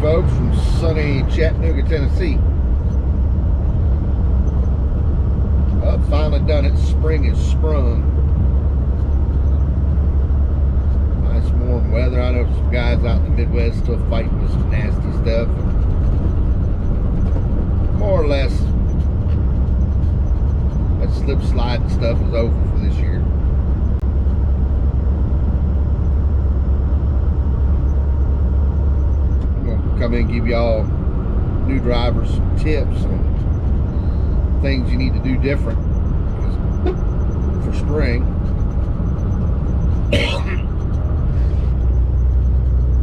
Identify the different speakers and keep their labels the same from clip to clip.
Speaker 1: folks, from sunny Chattanooga, Tennessee. Well, finally done it. Spring has sprung. Nice warm weather. I know some guys out in the Midwest still fighting with some nasty stuff. More or less, that slip sliding stuff is over for this year. I'm going to come in and give y'all new drivers some tips on things you need to do different for spring.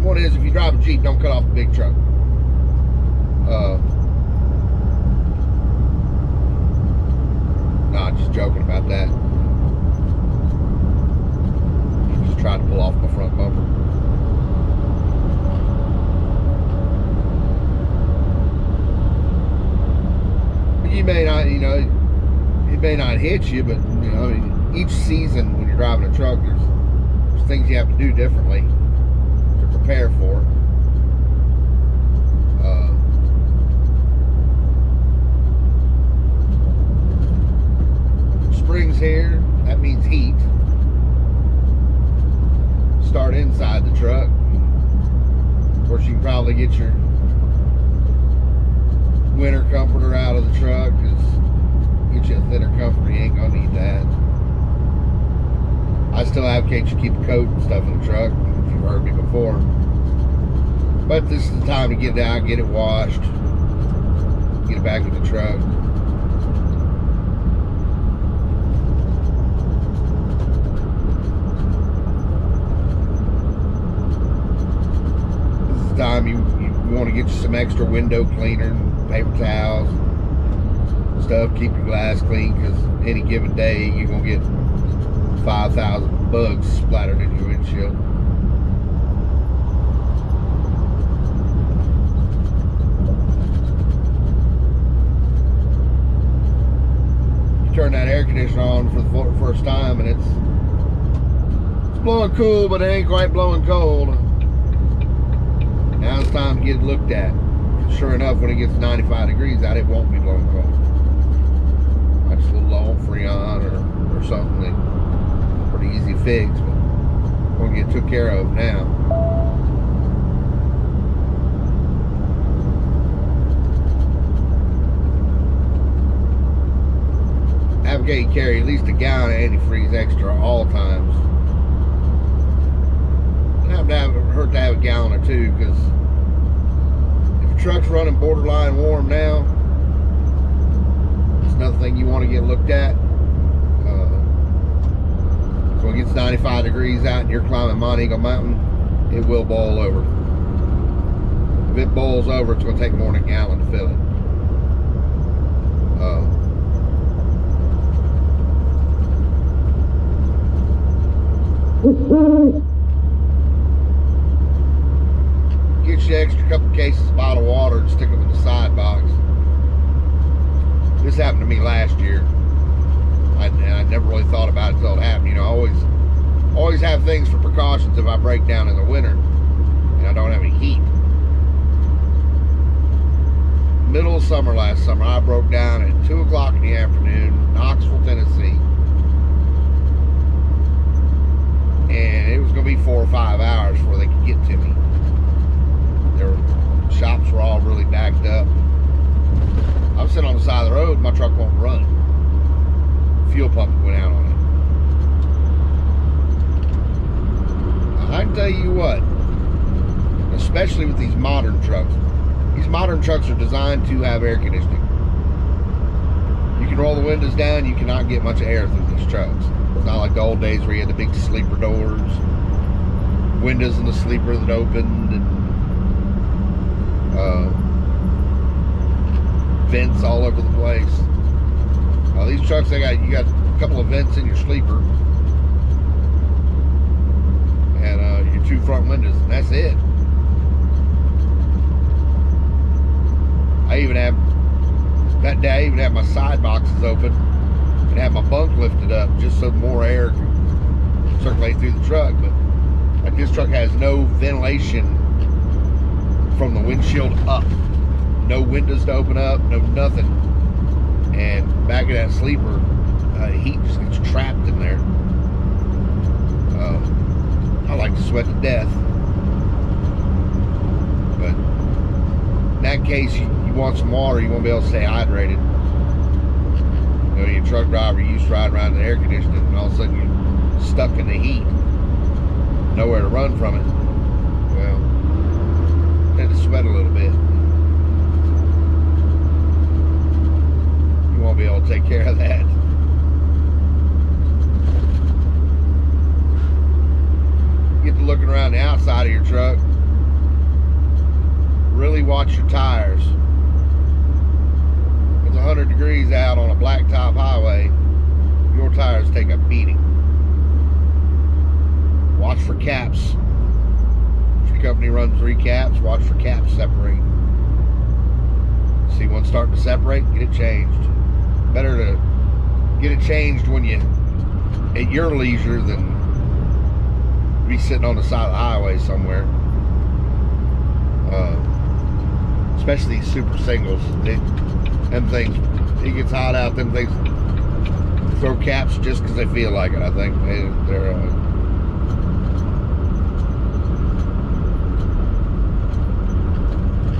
Speaker 1: One is, if you drive a Jeep, don't cut off a big truck. Nah, just joking about that. Just tried to pull off my front bumper. You may not, it may not hit you, but each season when you're driving a truck, there's things you have to do differently to prepare for. Spring's here. That means heat. Start inside the truck. Of course, you can probably get your winter comforter out of the truck, because get you a thinner comforter, you ain't gonna need that. I still advocate you keep a coat and stuff in the truck, if you've heard me before. But this is the time to get it out, get it washed, get it back in the truck. This is the time you want to get you some extra window cleaner, paper towels, stuff. Keep your glass clean, because any given day you're gonna get 5,000 bugs splattered in your windshield. You turn that air conditioner on for the first time, and it's blowing cool, but it ain't quite blowing cold. Now it's time to get it looked at. Sure enough, when it gets 95 degrees out, it won't be blowing cold. That's a little low Freon or something that pretty easy to fix, but we'll get took care of now. Advocate carry at least a gallon of antifreeze extra all times. It doesn't hurt to have a gallon or two, because truck's running borderline warm now. It's another thing you want to get looked at. So when it gets 95 degrees out and you're climbing Mount Eagle Mountain, it will boil over. If it boils over, it's going to take more than a gallon to fill it. Get you extra couple cases of bottled water and stick them in the side box. This happened to me last year. I never really thought about it until it happened. I always have things for precautions if I break down in the winter and I don't have any heat. Middle of summer last summer, I broke down at 2 o'clock in the afternoon, Knoxville, Tennessee. And it was going to be 4 or 5 hours before they could get to me. Their shops were all really backed up. I was sitting on the side of the road, my truck won't run. Fuel pump went out on it. I can tell you what, especially with these modern trucks. These modern trucks are designed to have air conditioning. You can roll the windows down, you cannot get much air through these trucks. It's not like the old days where you had the big sleeper doors, windows in the sleeper that opened, and vents all over the place. These trucks, you got a couple of vents in your sleeper, and your 2 front windows, and that's it. That day I even have my side boxes open and have my bunk lifted up just so more air can circulate through the truck. But like, this truck has no ventilation from the windshield up. No windows to open up, no nothing. And back of that sleeper, heat just gets trapped in there. I like to sweat to death. But in that case, you want some water, you won't be able to stay hydrated. You know, you're a truck driver, you used to ride around in the air conditioning, and all of a sudden you're stuck in the heat. Nowhere to run from it. Well, tend to sweat a little bit. You won't be able to take care of that. Get to looking around the outside of your truck. Really watch your tires. It's 100 degrees out on a blacktop highway. Your tires take a beating. Watch for caps. If your company runs 3 caps, watch for caps separating. See one starting to separate, get it changed. Better to get it changed when you at your leisure than be sitting on the side of the highway somewhere. Especially these super singles. Them things, it gets hot out, them things throw caps just because they feel like it, I think. They're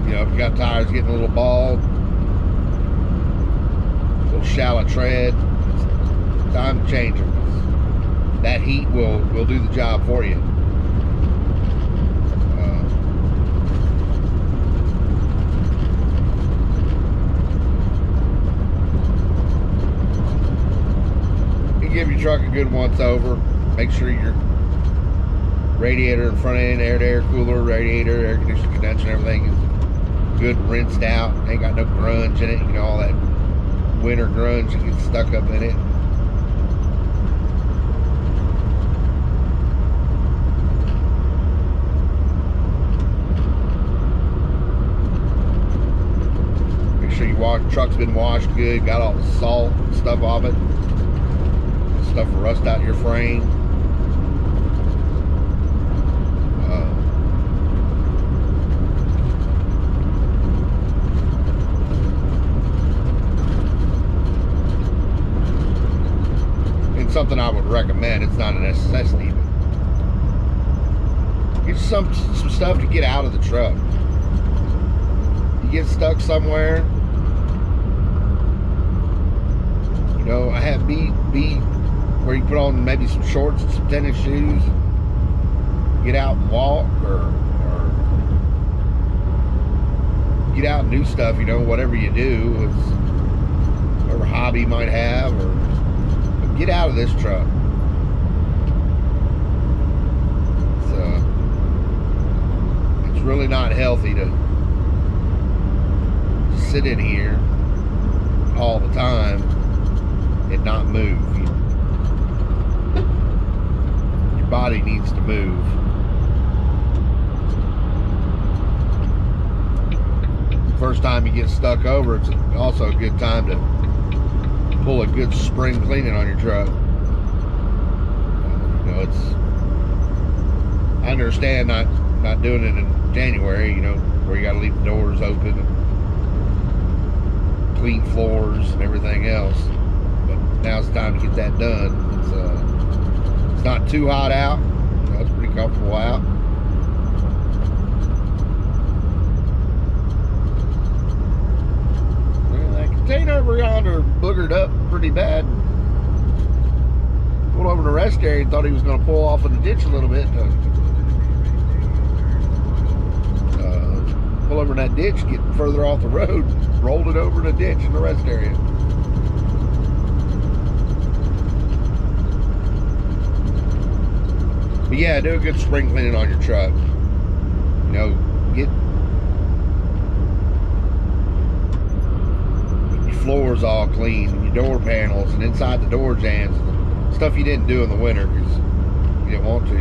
Speaker 1: you know, if you got tires getting a little bald, a little shallow tread, it's time to change them. That heat will do the job for you. You give your truck a good once over. Make sure your radiator and front end, air-to-air cooler, radiator, air conditioner, condenser, everything is good, rinsed out. Ain't got no grunge in it. You know, all that winter grunge that gets stuck up in it. Make sure your truck's been washed good, got all the salt and stuff off it. Stuff will rust out your frame. It's something I would recommend. It's not a necessity, but get some stuff to get out of the truck. You get stuck somewhere, you know, I have be where you put on maybe some shorts and some tennis shoes, get out and walk, or get out and do stuff, you know, whatever you do, whatever hobby you might have, or get out of this truck. It's really not healthy to sit in here all the time and not move. Your body needs to move. First time you get stuck over, it's also a good time to pull a good spring cleaning on your truck. You know, I understand not doing it in January, you know, where you got to leave the doors open and clean floors and everything else. But now it's time to get that done. It's not too hot out. You know, it's pretty comfortable out. Container over yonder boogered up pretty bad. Pulled over the rest area and thought he was going to pull off in the ditch a little bit. Pull over in that ditch, get further off the road, rolled it over in the ditch in the rest area. But yeah, do a good spring cleaning on your truck. You know, get floors all clean, your door panels, and inside the door jambs, stuff you didn't do in the winter because you didn't want to.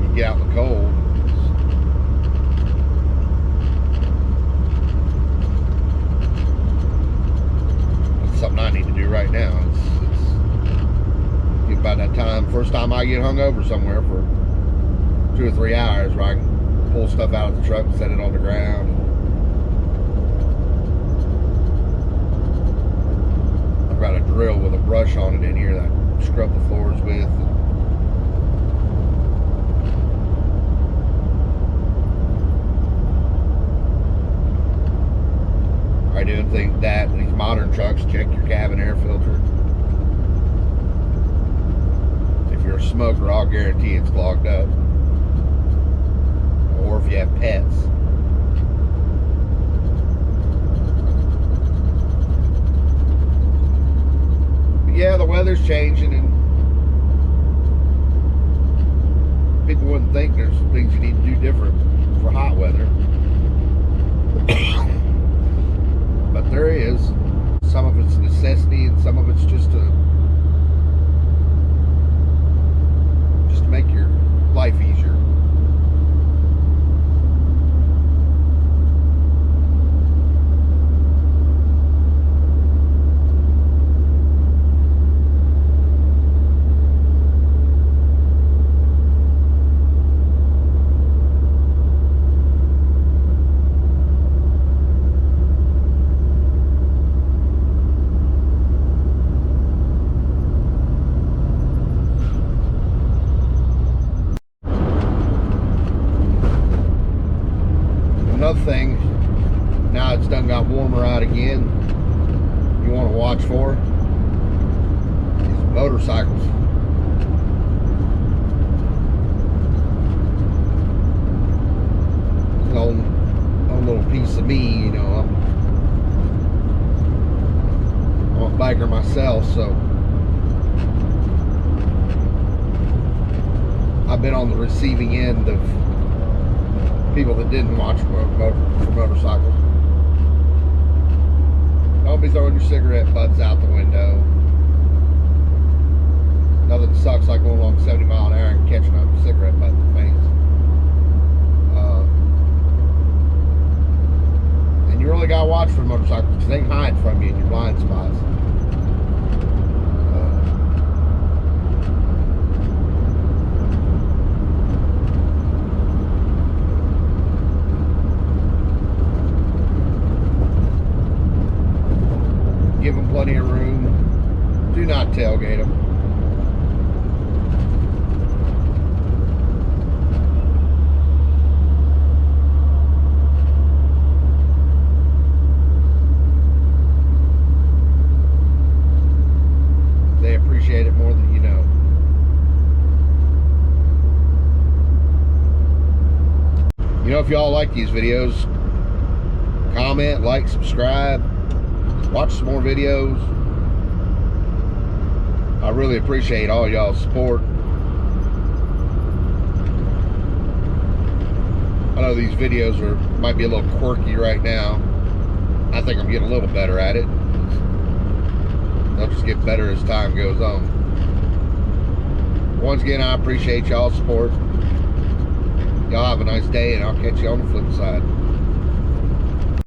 Speaker 1: You get out in the cold. That's something I need to do right now. About that time, first time I get hung over somewhere for 2 or 3 hours, where I can pull stuff out of the truck and set it on the ground. I've got a drill with a brush on it in here that I scrub the floors with. I do think that in these modern trucks, check your cabin air filter. If you're a smoker, I'll guarantee it's clogged up. Or if you have pets. But yeah, the weather's changing, and people wouldn't think there's things you need to do different for hot weather. But there is. Some of it's a necessity, and some of it's just to make your life easier. Another thing, now it's done got warmer out again, you want to watch for is motorcycles. On little piece of me, you know, I'm a biker myself, so I've been on the receiving end of people that didn't watch for motorcycles. Don't be throwing your cigarette butts out the window. Nothing sucks like going along 70 miles an hour and catching a cigarette butt in the face. And you really gotta watch for motorcycles because they can hide from you in your blind spots. Give them plenty of room. Do not tailgate them. They appreciate it more than you know. You know, if y'all like these videos, comment, like, subscribe. Watch some more videos. I really appreciate all y'all's support. I know these videos might be a little quirky right now. I think I'm getting a little better at it. They'll just get better as time goes on. Once again, I appreciate y'all's support. Y'all have a nice day, and I'll catch you on the flip side.